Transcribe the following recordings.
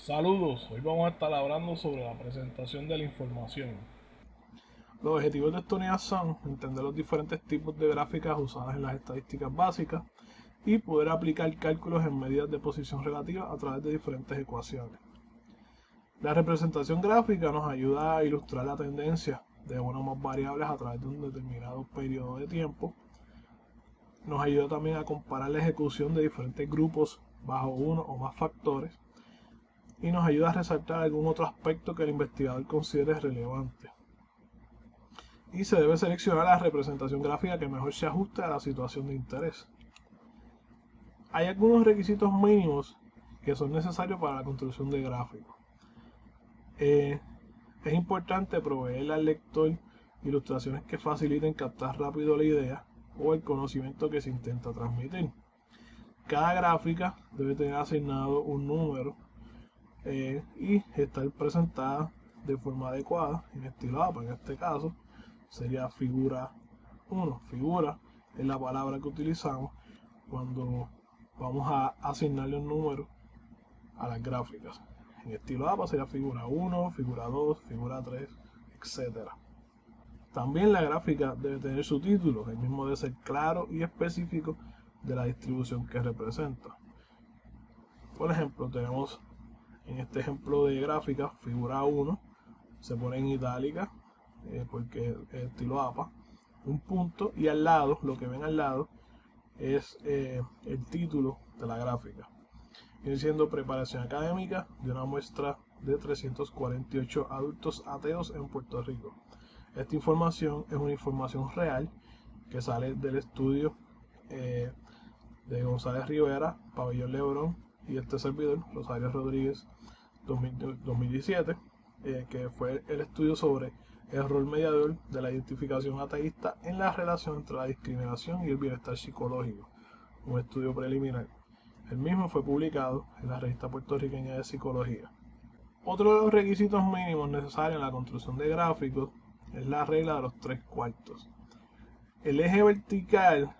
Saludos, hoy vamos a estar hablando sobre la presentación de la información. Los objetivos de esta unidad son entender los diferentes tipos de gráficas usadas en las estadísticas básicas y poder aplicar cálculos en medidas de posición relativa a través de diferentes ecuaciones. La representación gráfica nos ayuda a ilustrar la tendencia de una o más variables a través de un determinado periodo de tiempo. Nos ayuda también a comparar la ejecución de diferentes grupos bajo uno o más factores y nos ayuda a resaltar algún otro aspecto que el investigador considere relevante. Y se debe seleccionar la representación gráfica que mejor se ajuste a la situación de interés. Hay algunos requisitos mínimos que son necesarios para la construcción de gráficos. Es importante proveerle al lector ilustraciones que faciliten captar rápido la idea o el conocimiento que se intenta transmitir. Cada gráfica debe tener asignado un número y estar presentada de forma adecuada en estilo APA. En este caso sería figura 1. Figura es la palabra que utilizamos cuando vamos a asignarle un número a las gráficas. En estilo APA sería figura 1, figura 2, figura 3, etc. También la gráfica debe tener su título, el mismo debe ser claro y específico de la distribución que representa. Por ejemplo, tenemos en este ejemplo de gráfica, figura 1, se pone en itálica porque es estilo APA, un punto, y al lado, lo que ven al lado, es el título de la gráfica. Viene siendo preparación académica de una muestra de 348 adultos ateos en Puerto Rico. Esta información es una información real que sale del estudio de González Rivera, Pabellón Lebrón y este servidor, Rosario Rodríguez, 2017, que fue el estudio sobre el rol mediador de la identificación ateísta en la relación entre la discriminación y el bienestar psicológico, un estudio preliminar. El mismo fue publicado en la Revista Puertorriqueña de Psicología. Otro de los requisitos mínimos necesarios en la construcción de gráficos es la regla de los 3/4. El eje vertical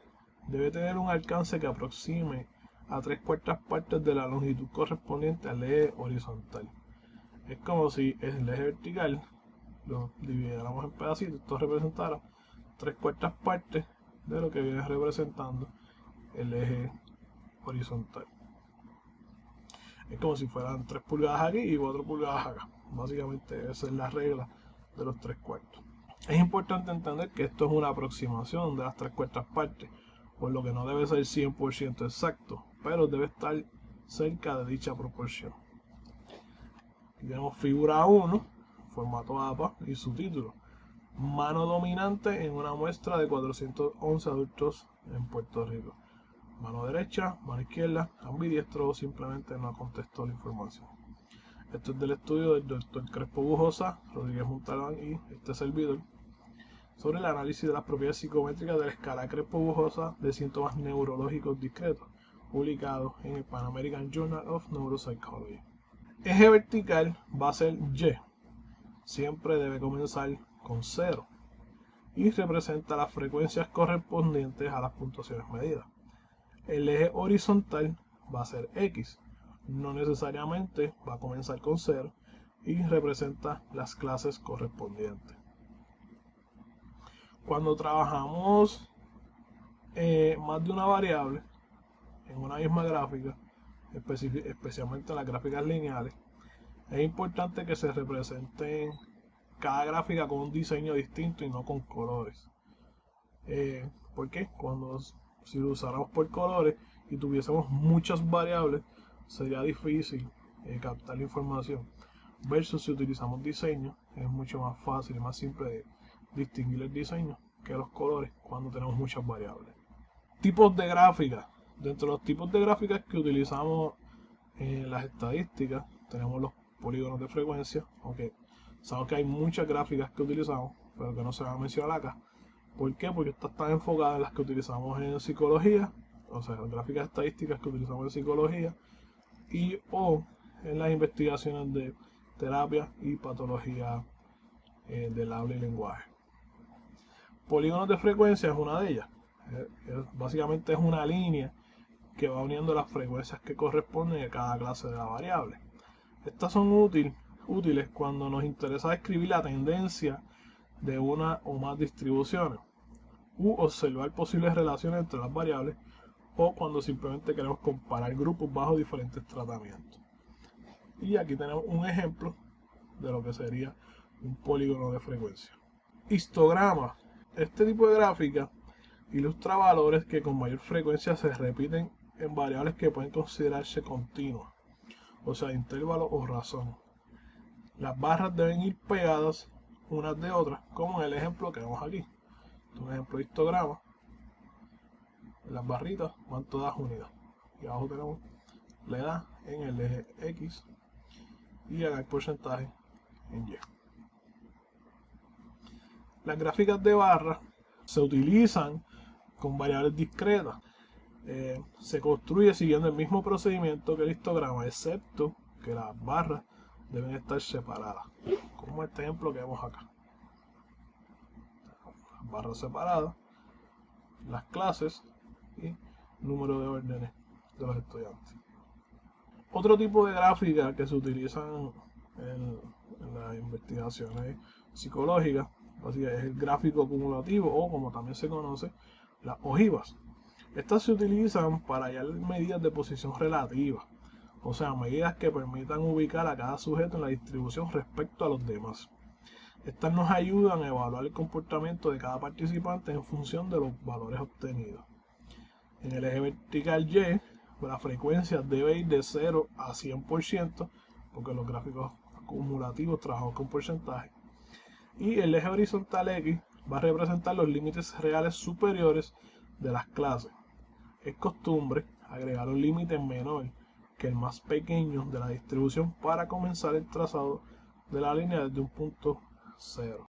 debe tener un alcance que aproxime a 3/4 partes de la longitud correspondiente al eje horizontal. Es como si el eje vertical lo dividiéramos en pedacitos, esto representara 3/4 partes de lo que viene representando el eje horizontal. Es como si fueran 3 pulgadas aquí y 4 pulgadas acá. Básicamente esa es la regla de los 3/4. Es importante entender que esto es una aproximación de las 3/4 partes, por lo que no debe ser 100% exacto, pero debe estar cerca de dicha proporción. Aquí tenemos figura 1, formato APA y su título: mano dominante en una muestra de 411 adultos en Puerto Rico. Mano derecha, mano izquierda, ambidiestro o simplemente no contestó la información. Esto es del estudio del Dr. Crespo Bujosa, Rodríguez Montalbán y este servidor sobre el análisis de las propiedades psicométricas de la escala Crespo-Bujosa de síntomas neurológicos discretos, publicado en el Pan American Journal of Neuropsychology. Eje vertical va a ser Y, siempre debe comenzar con 0 y representa las frecuencias correspondientes a las puntuaciones medidas. El eje horizontal va a ser X, no necesariamente va a comenzar con 0 y representa las clases correspondientes. Cuando trabajamos más de una variable en una misma gráfica, especialmente en las gráficas lineales, es importante que se representen cada gráfica con un diseño distinto y no con colores. ¿Por qué? Si lo usáramos por colores y tuviésemos muchas variables, sería difícil captar la información. Versus si utilizamos diseño, es mucho más fácil y más simple de distinguir el diseño que los colores cuando tenemos muchas variables. Tipos de gráficas. Dentro de los tipos de gráficas que utilizamos en las estadísticas, tenemos los polígonos de frecuencia, aunque sabemos que hay muchas gráficas que utilizamos, pero que no se van a mencionar acá. ¿Por qué? Porque estas están enfocadas en las que utilizamos en psicología, o sea, las gráficas estadísticas que utilizamos en psicología, y o en las investigaciones de terapia y patología del habla y lenguaje. Polígonos de frecuencia es una de ellas. Básicamente es una línea que va uniendo las frecuencias que corresponden a cada clase de la variable. Estas son útiles cuando nos interesa describir la tendencia de una o más distribuciones u observar posibles relaciones entre las variables, o cuando simplemente queremos comparar grupos bajo diferentes tratamientos. Y aquí tenemos un ejemplo de lo que sería un polígono de frecuencia. Histograma. Este tipo de gráfica ilustra valores que con mayor frecuencia se repiten en variables que pueden considerarse continuas, o sea, intervalos o razón. Las barras deben ir pegadas unas de otras, como en el ejemplo que vemos aquí. Un ejemplo de histograma. Las barritas van todas unidas. Y abajo tenemos la edad en el eje X y acá el porcentaje en Y. Las gráficas de barras se utilizan con variables discretas. Se construye siguiendo el mismo procedimiento que el histograma, excepto que las barras deben estar separadas, como este ejemplo que vemos acá. Las barras separadas, las clases y número de órdenes de los estudiantes. Otro tipo de gráfica que se utilizan en las investigaciones psicológicas es el gráfico acumulativo, o como también se conoce, las ojivas. Estas se utilizan para hallar medidas de posición relativa, o sea, medidas que permitan ubicar a cada sujeto en la distribución respecto a los demás. Estas nos ayudan a evaluar el comportamiento de cada participante en función de los valores obtenidos. En el eje vertical Y, la frecuencia debe ir de 0 a 100%, porque los gráficos acumulativos trabajan con porcentaje. Y el eje horizontal X va a representar los límites reales superiores de las clases. Es costumbre agregar un límite menor que el más pequeño de la distribución para comenzar el trazado de la línea desde un punto 0.